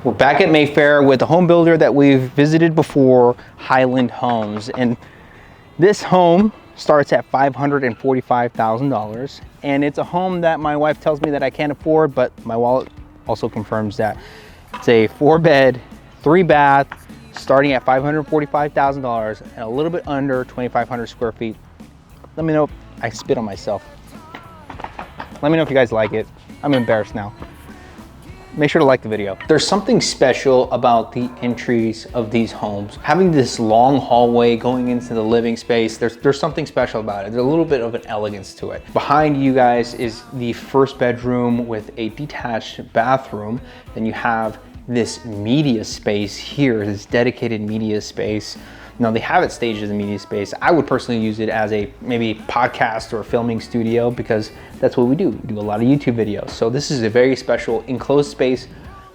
We're back at Mayfair with a home builder that we've visited before, Highland Homes. And this home starts at $545,000. And it's a home that my wife tells me that I can't afford, but my wallet also confirms that. It's a 4-bed, 3-bath, starting at $545,000 and a little bit under 2,500 square feet. Let me know if I spit on myself. Let me know if you guys like it. I'm embarrassed now. Make sure to like the video. There's something special about the entries of these homes. Having this long hallway going into the living space, there's something special about it. There's a little bit of an elegance to it. Behind you guys is the first bedroom with a detached bathroom. Then you have this media space here, this dedicated media space. Now they have it staged as a media space. I would personally use it as a maybe podcast or a filming studio because that's what we do. We do a lot of YouTube videos. So this is a very special enclosed space.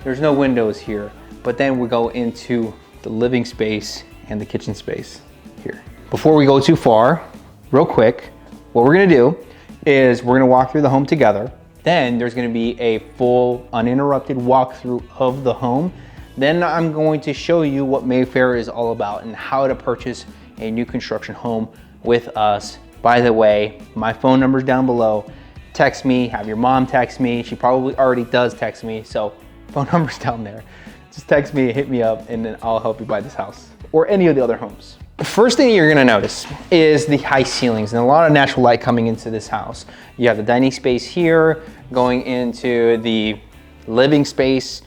There's no windows here, but then we go into the living space and the kitchen space here. Before we go too far, real quick, what we're gonna do is we're gonna walk through the home together. Then there's gonna be a full uninterrupted walkthrough of the home. Then I'm going to show you what Mayfair is all about and how to purchase a new construction home with us. By the way, my phone number's down below. Text me, have your mom text me. She probably already does text me, so phone number's down there. Just text me, hit me up, and then I'll help you buy this house or any of the other homes. The first thing you're gonna notice is the high ceilings and a lot of natural light coming into this house. You have the dining space here, going into the living space,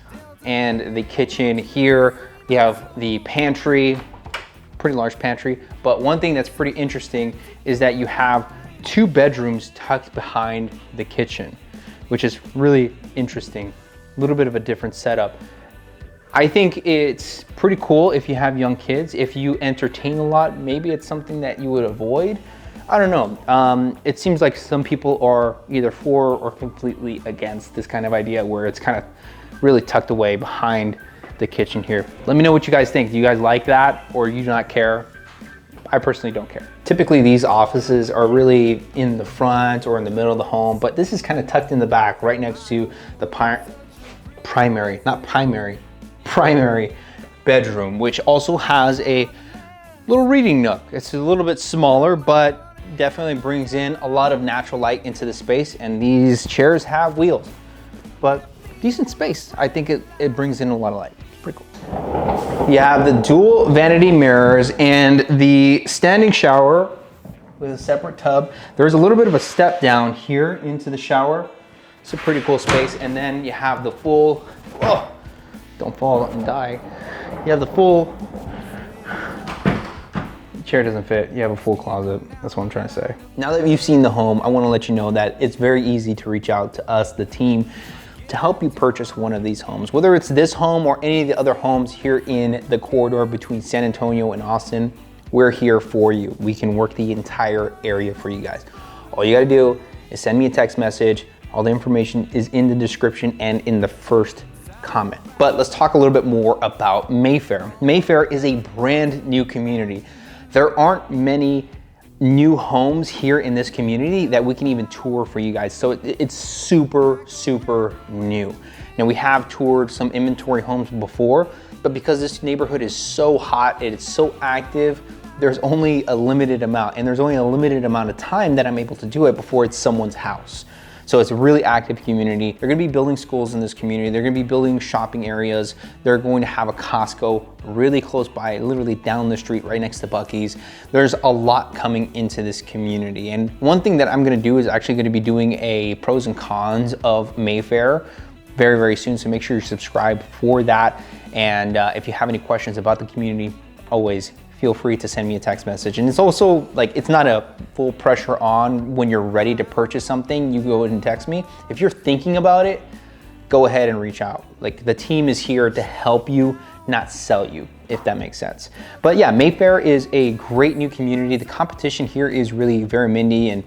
and the kitchen here. You have the pantry, pretty large pantry. But one thing that's pretty interesting is that you have 2 bedrooms tucked behind the kitchen, which is really interesting. A little bit of a different setup. I think it's pretty cool if you have young kids. If you entertain a lot, maybe it's something that you would avoid. I don't know. It seems like some people are either for or completely against this kind of idea where it's kind of really tucked away behind the kitchen here. Let me know what you guys think. Do you guys like that or you do not care? I personally don't care. Typically these offices are really in the front or in the middle of the home, but this is kind of tucked in the back right next to the primary bedroom, which also has a little reading nook. It's a little bit smaller, but definitely brings in a lot of natural light into the space, and these chairs have wheels, but decent space. I think it brings in a lot of light. Pretty cool. You have the dual vanity mirrors and the standing shower with a separate tub. There's a little bit of a step down here into the shower. It's a pretty cool space. And then you have the full, oh, don't fall and die. You have the full, chair doesn't fit. You have a full closet. That's what I'm trying to say. Now that you've seen the home, I want to let you know that it's very easy to reach out to us, the team, to help you purchase one of these homes. Whether it's this home or any of the other homes here in the corridor between San Antonio and Austin, we're here for you. We can work the entire area for you guys. All you gotta do is send me a text message. All the information is in the description and in the first comment. But let's talk a little bit more about Mayfair. Mayfair is a brand new community. There aren't many new homes here in this community that we can even tour for you guys. So it's super, super new. Now we have toured some inventory homes before, but because this neighborhood is so hot, it's so active, there's only a limited amount, and there's only a limited amount of time that I'm able to do it before it's someone's house. So it's a really active community. They're gonna be building schools in this community. They're gonna be building shopping areas. They're going to have a Costco really close by, literally down the street, right next to Buc-ee's. There's a lot coming into this community. And one thing that I'm gonna do is actually gonna be doing a pros and cons of Mayfair very, very soon. So make sure you're subscribed for that. And if you have any questions about the community, always feel free to send me a text message. And it's also like, it's not a full pressure on when you're ready to purchase something, you go ahead and text me. If you're thinking about it, go ahead and reach out. Like, the team is here to help you, not sell you, if that makes sense. But yeah, Mayfair is a great new community. The competition here is really very mindy, and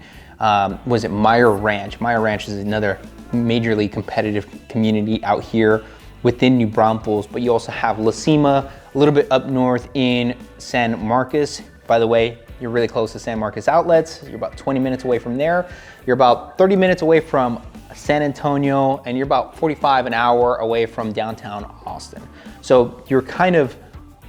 was it Meyer Ranch? Meyer Ranch is another majorly competitive community out here within New Braunfels, but you also have La Cima, a little bit up north in San Marcos. By the way, you're really close to San Marcos outlets. You're about 20 minutes away from there. You're about 30 minutes away from San Antonio, and you're about 45 an hour away from downtown Austin. So you're kind of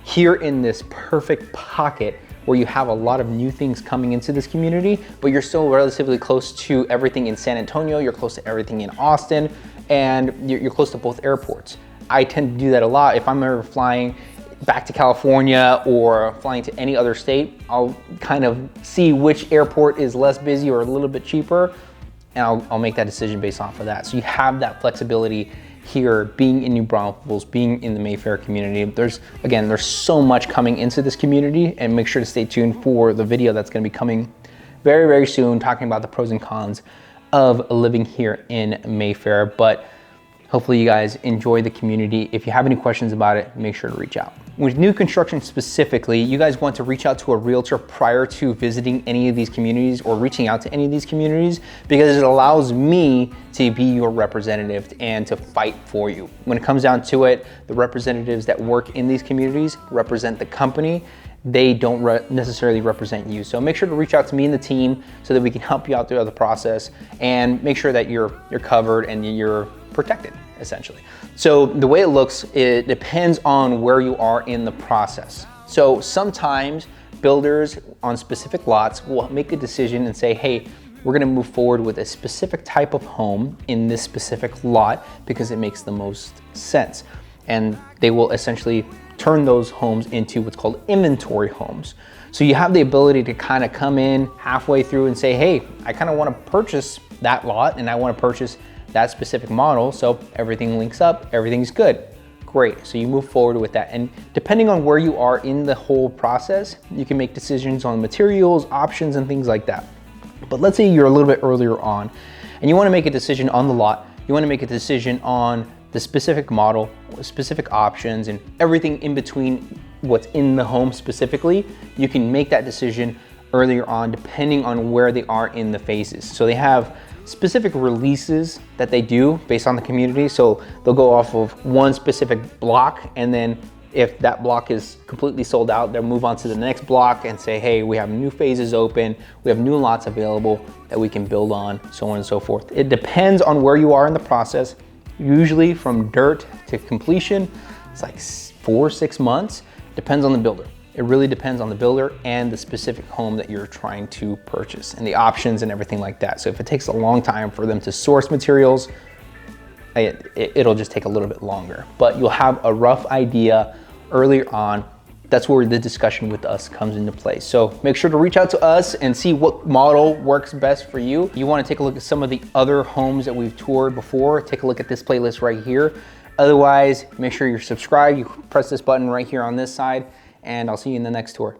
here in this perfect pocket where you have a lot of new things coming into this community, but you're still relatively close to everything in San Antonio, you're close to everything in Austin, and you're close to both airports. I tend to do that a lot. If I'm ever flying back to California or flying to any other state, I'll kind of see which airport is less busy or a little bit cheaper, and I'll make that decision based off of that. So you have that flexibility here, being in New Braunfels, being in the Mayfair community. There's so much coming into this community, and make sure to stay tuned for the video that's gonna be coming very, very soon, talking about the pros and cons of living here in Mayfair. But hopefully you guys enjoy the community. If you have any questions about it, make sure to reach out. With new construction specifically, you guys want to reach out to a realtor prior to visiting any of these communities or reaching out to any of these communities, because it allows me to be your representative and to fight for you. When it comes down to it, the representatives that work in these communities represent the company. They don't necessarily represent you. So make sure to reach out to me and the team so that we can help you out throughout the process and make sure that you're covered and you're protected, essentially. So the way it looks, it depends on where you are in the process. So sometimes builders on specific lots will make a decision and say, hey, we're gonna move forward with a specific type of home in this specific lot because it makes the most sense. And they will essentially turn those homes into what's called inventory homes. So you have the ability to kind of come in halfway through and say, hey, I kind of want to purchase that lot and I want to purchase that specific model, so everything links up, everything's good. Great, so you move forward with that. And depending on where you are in the whole process, you can make decisions on materials, options, and things like that. But let's say you're a little bit earlier on and you want to make a decision on the lot, you want to make a decision on the specific model, specific options, and everything in between what's in the home specifically. You can make that decision earlier on depending on where they are in the phases. So they have specific releases that they do based on the community. So they'll go off of one specific block, and then if that block is completely sold out, they'll move on to the next block and say, hey, we have new phases open, we have new lots available that we can build on, so on and so forth. It depends on where you are in the process. Usually from dirt to completion, it's like 4 or 6 months. Depends on the builder. It really depends on the builder and the specific home that you're trying to purchase and the options and everything like that. So if it takes a long time for them to source materials, it'll just take a little bit longer, but you'll have a rough idea earlier on. That's where the discussion with us comes into play. So make sure to reach out to us and see what model works best for you. You want to take a look at some of the other homes that we've toured before, take a look at this playlist right here. Otherwise, make sure you're subscribed. You press this button right here on this side, and I'll see you in the next tour.